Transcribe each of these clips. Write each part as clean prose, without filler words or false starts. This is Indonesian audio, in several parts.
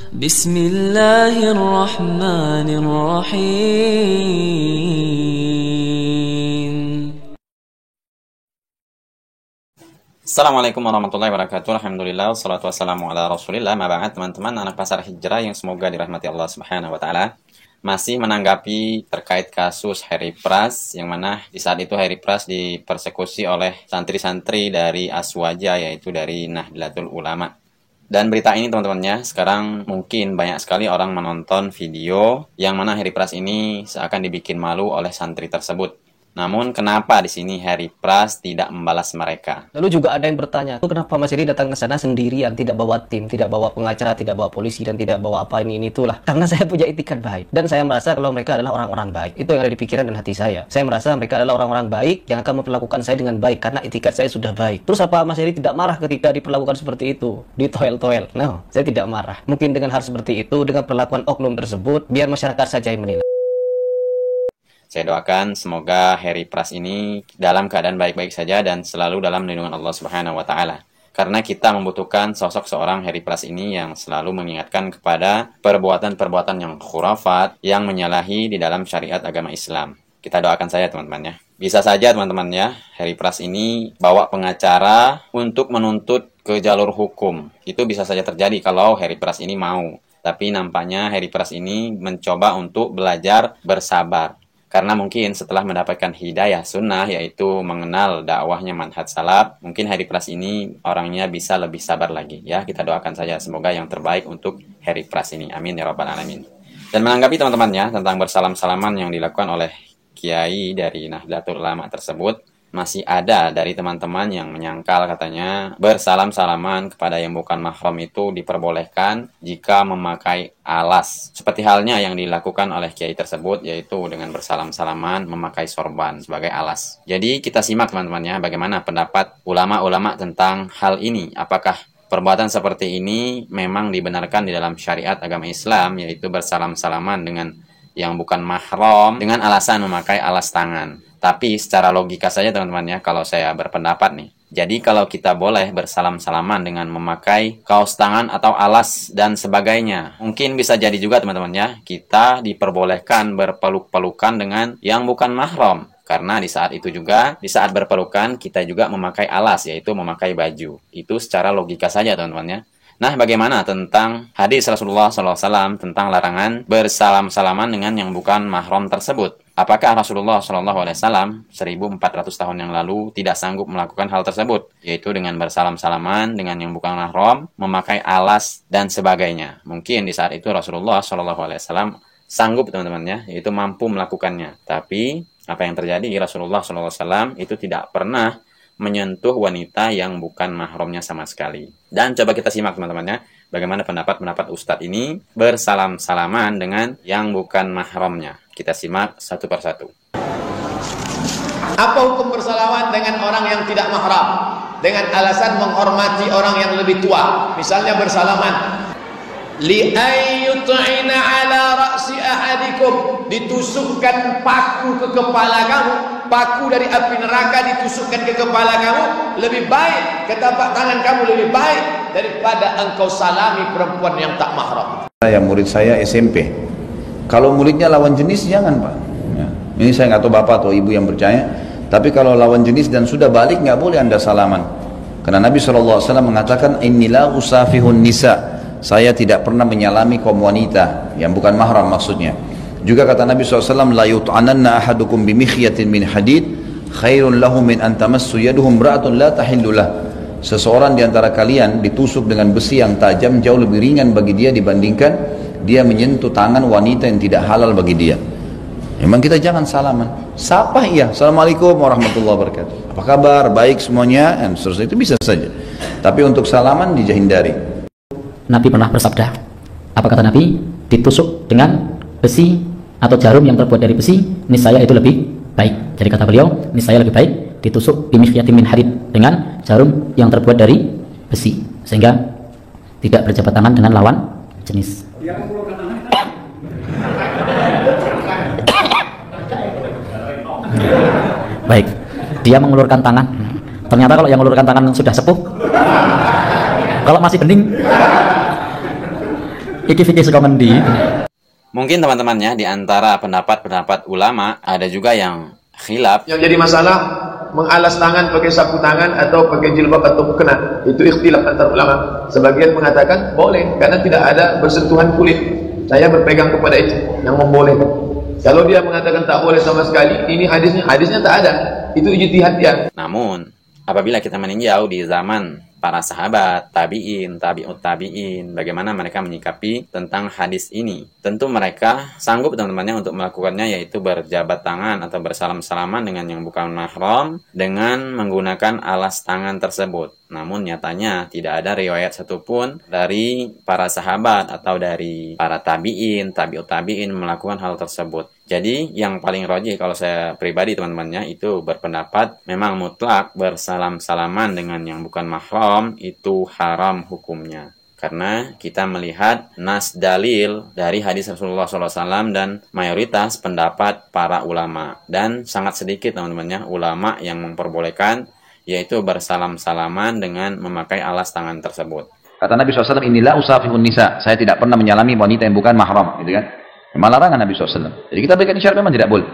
Bismillahirrahmanirrahim. Assalamualaikum warahmatullahi wabarakatuh. Alhamdulillah, wassalatu wassalamu ala rasulillah. Maba'ad, teman-teman anak pasar hijrah yang semoga dirahmati Allah subhanahu wa ta'ala. Masih menanggapi terkait kasus Harry Pras, yang mana di saat itu Harry Pras dipersekusi oleh santri-santri dari Aswaja, yaitu dari Nahdlatul Ulama. Dan berita ini teman-temannya, sekarang mungkin banyak sekali orang menonton video yang mana Harry Pras ini seakan dibikin malu oleh santri tersebut. Namun kenapa di sini Harry Pras tidak membalas mereka? Lalu juga ada yang bertanya, kenapa Mas Heri datang ke sana sendirian, tidak bawa tim, tidak bawa pengacara, tidak bawa polisi, dan tidak bawa apa ini itulah. Karena saya punya itikat baik, dan saya merasa kalau mereka adalah orang-orang baik. Itu yang ada di pikiran dan hati saya. Saya merasa mereka adalah orang-orang baik yang akan memperlakukan saya dengan baik karena itikat saya sudah baik. Terus apa Mas Heri tidak marah ketika diperlakukan seperti itu, ditoel-toel? No, saya tidak marah. Mungkin dengan hal seperti itu, dengan perlakuan oknum tersebut, biar masyarakat saja yang menilai. Saya doakan semoga Harry Pras ini dalam keadaan baik-baik saja dan selalu dalam lindungan Allah Subhanahu wa taala. Karena kita membutuhkan sosok seorang Harry Pras ini yang selalu mengingatkan kepada perbuatan-perbuatan yang khurafat, yang menyalahi di dalam syariat agama Islam. Kita doakan saja teman-teman ya. Bisa saja teman-teman ya, Harry Pras ini bawa pengacara untuk menuntut ke jalur hukum. Itu bisa saja terjadi kalau Harry Pras ini mau. Tapi nampaknya Harry Pras ini mencoba untuk belajar bersabar. Karena mungkin setelah mendapatkan hidayah sunnah, yaitu mengenal dakwahnya manhaj salaf, mungkin Harry Pras ini orangnya bisa lebih sabar lagi. Ya, kita doakan saja semoga yang terbaik untuk Harry Pras ini. Amin ya rabbal alamin. Dan menanggapi teman-temannya tentang bersalam-salaman yang dilakukan oleh kiai dari Nahdlatul Ulama tersebut, masih ada dari teman-teman yang menyangkal katanya bersalam-salaman kepada yang bukan mahram itu diperbolehkan jika memakai alas. Seperti halnya yang dilakukan oleh kiai tersebut, yaitu dengan bersalam-salaman memakai sorban sebagai alas. Jadi kita simak teman-temannya bagaimana pendapat ulama-ulama tentang hal ini. Apakah perbuatan seperti ini memang dibenarkan di dalam syariat agama Islam, yaitu bersalam-salaman dengan yang bukan mahram dengan alasan memakai alas tangan. Tapi secara logika saja teman-teman ya, kalau saya berpendapat nih. Jadi kalau kita boleh bersalam-salaman dengan memakai kaos tangan atau alas dan sebagainya, mungkin bisa jadi juga teman-teman ya, kita diperbolehkan berpeluk-pelukan dengan yang bukan mahram. Karena di saat itu juga, di saat berpelukan, kita juga memakai alas, yaitu memakai baju. Itu secara logika saja teman-teman ya. Nah, bagaimana tentang hadis Rasulullah SAW tentang larangan bersalam-salaman dengan yang bukan mahram tersebut? Apakah Rasulullah SAW 1400 tahun yang lalu tidak sanggup melakukan hal tersebut? Yaitu dengan bersalam-salaman dengan yang bukan mahram, memakai alas, dan sebagainya. Mungkin di saat itu Rasulullah SAW sanggup teman-teman ya, yaitu mampu melakukannya. Tapi apa yang terjadi? Rasulullah SAW itu tidak pernah menyentuh wanita yang bukan mahramnya sama sekali. Dan coba kita simak teman-teman ya, bagaimana pendapat Ustadz ini bersalam-salaman dengan yang bukan mahramnya. Kita simak satu persatu. Apa hukum bersalaman dengan orang yang tidak mahram? Dengan alasan menghormati orang yang lebih tua. Misalnya bersalaman, li ayyut'ina ala ra'si ahadikum, ditusukkan paku ke kepala kamu, paku dari api neraka ditusukkan ke kepala kamu, lebih baik ke tapak tangan kamu, lebih baik daripada engkau salami perempuan yang tak mahram. Saya murid saya SMP, kalau muridnya lawan jenis jangan Pak ya. Ini saya nggak tahu bapak atau ibu yang percaya, tapi kalau lawan jenis dan sudah balik nggak boleh anda salaman. Karena Nabi SAW mengatakan innila usafihun nisa, saya tidak pernah menyalami kaum wanita yang bukan mahram maksudnya. Juga kata Nabi SAW, la yut'ananna ahadukum bimikhyatin min hadid khairun lahu min an tamassu yaduhum ra'atun la tahillulah. Seseorang di antara kalian ditusuk dengan besi yang tajam jauh lebih ringan bagi dia dibandingkan dia menyentuh tangan wanita yang tidak halal bagi dia. Memang kita jangan salaman. Sapa iya, assalamualaikum warahmatullahi wabarakatuh. Apa kabar? Baik semuanya, dan seterusnya itu bisa saja. Tapi untuk salaman dihindari. Nabi pernah bersabda, apa kata Nabi? Ditusuk dengan besi atau jarum yang terbuat dari besi, niscaya itu lebih baik. Jadi kata beliau, niscaya lebih baik ditusuk bimikhyatin min hadid, dengan jarum yang terbuat dari besi, sehingga tidak berjabat tangan dengan lawan jenis. Baik, dia mengulurkan tangan. Ternyata kalau yang mengulurkan tangan sudah sepuh, kalau masih bening Iki fikih suka mendi. Mungkin teman-temannya di antara pendapat-pendapat ulama ada juga yang khilaf. Yang jadi masalah mengalas tangan pakai sapu tangan atau pakai jilbab atau mukena, itu ikhtilaf antar ulama. Sebagian mengatakan boleh karena tidak ada bersentuhan kulit. Saya berpegang kepada itu yang membolehkan. Kalau dia mengatakan tak boleh sama sekali, ini hadisnya tak ada. Itu ijtihad dia. Namun apabila kita meninjau di zaman para sahabat, tabi'in, tabi'ut tabi'in, bagaimana mereka menyikapi tentang hadis ini. Tentu mereka sanggup teman-temannya untuk melakukannya, yaitu berjabat tangan atau bersalam-salaman dengan yang bukan mahram dengan menggunakan alas tangan tersebut. Namun nyatanya tidak ada riwayat satupun dari para sahabat atau dari para tabi'in, tabi'ut tabi'in melakukan hal tersebut. Jadi yang paling rajih kalau saya pribadi teman-temannya itu berpendapat memang mutlak bersalam-salaman dengan yang bukan mahram itu haram hukumnya. Karena kita melihat nas dalil dari hadis Rasulullah SAW dan mayoritas pendapat para ulama. Dan sangat sedikit teman-temannya ulama yang memperbolehkan yaitu bersalam-salaman dengan memakai alas tangan tersebut. Kata Nabi SAW, inilah usafihun nisa. Saya tidak pernah menyalami wanita yang bukan mahram, gitu kan? Memang larangan Nabi SAW. Jadi kita berikan isyarat memang tidak boleh.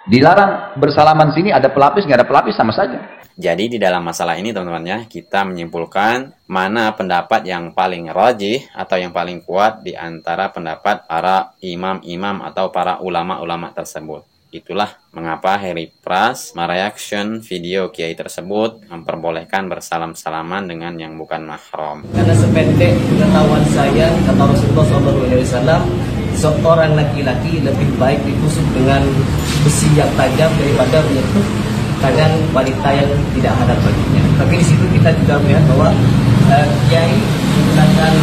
Dilarang bersalaman sini ada pelapis, nggak ada pelapis sama saja. Jadi di dalam masalah ini teman-temannya kita menyimpulkan mana pendapat yang paling rajih atau yang paling kuat di antara pendapat para imam-imam atau para ulama-ulama tersebut. Itulah mengapa Harry Pras mereaction video kiai tersebut memperbolehkan bersalam-salaman dengan yang bukan mahram. Karena sependek pengetahuan saya, kata Rasulullah SAW, seorang laki-laki lebih baik ditusuk dengan besi yang tajam daripada menyentuh tangan wanita yang tidak hadap baginya. Tapi di situ kita juga melihat bahwa kiai menggunakan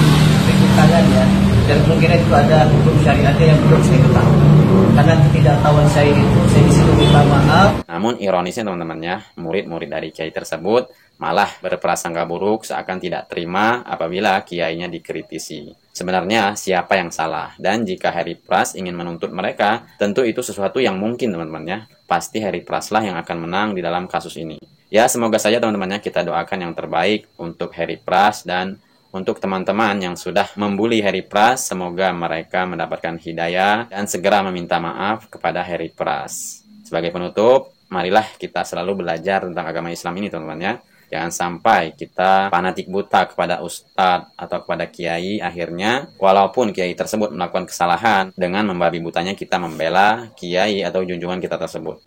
peliput tangan ya, dan kemungkinan itu ada hukum syariatnya yang belum saya ketahui. Karena ketidaktahuan saya itu, saya di situ minta maaf. Namun ironisnya teman-temannya, murid-murid dari kiai tersebut malah berprasangka buruk seakan tidak terima apabila kiainya dikritisi. Sebenarnya siapa yang salah? Dan jika Harry Pras ingin menuntut mereka, tentu itu sesuatu yang mungkin teman-temannya. Pasti Harry Pras lah yang akan menang di dalam kasus ini. Ya semoga saja teman-temannya kita doakan yang terbaik untuk Harry Pras dan untuk teman-teman yang sudah membuli Harry Pras, semoga mereka mendapatkan hidayah dan segera meminta maaf kepada Harry Pras. Sebagai penutup, marilah kita selalu belajar tentang agama Islam ini teman-teman ya. Jangan sampai kita fanatik buta kepada ustadz atau kepada kiai, akhirnya walaupun kiai tersebut melakukan kesalahan, dengan membabi butanya kita membela kiai atau junjungan kita tersebut.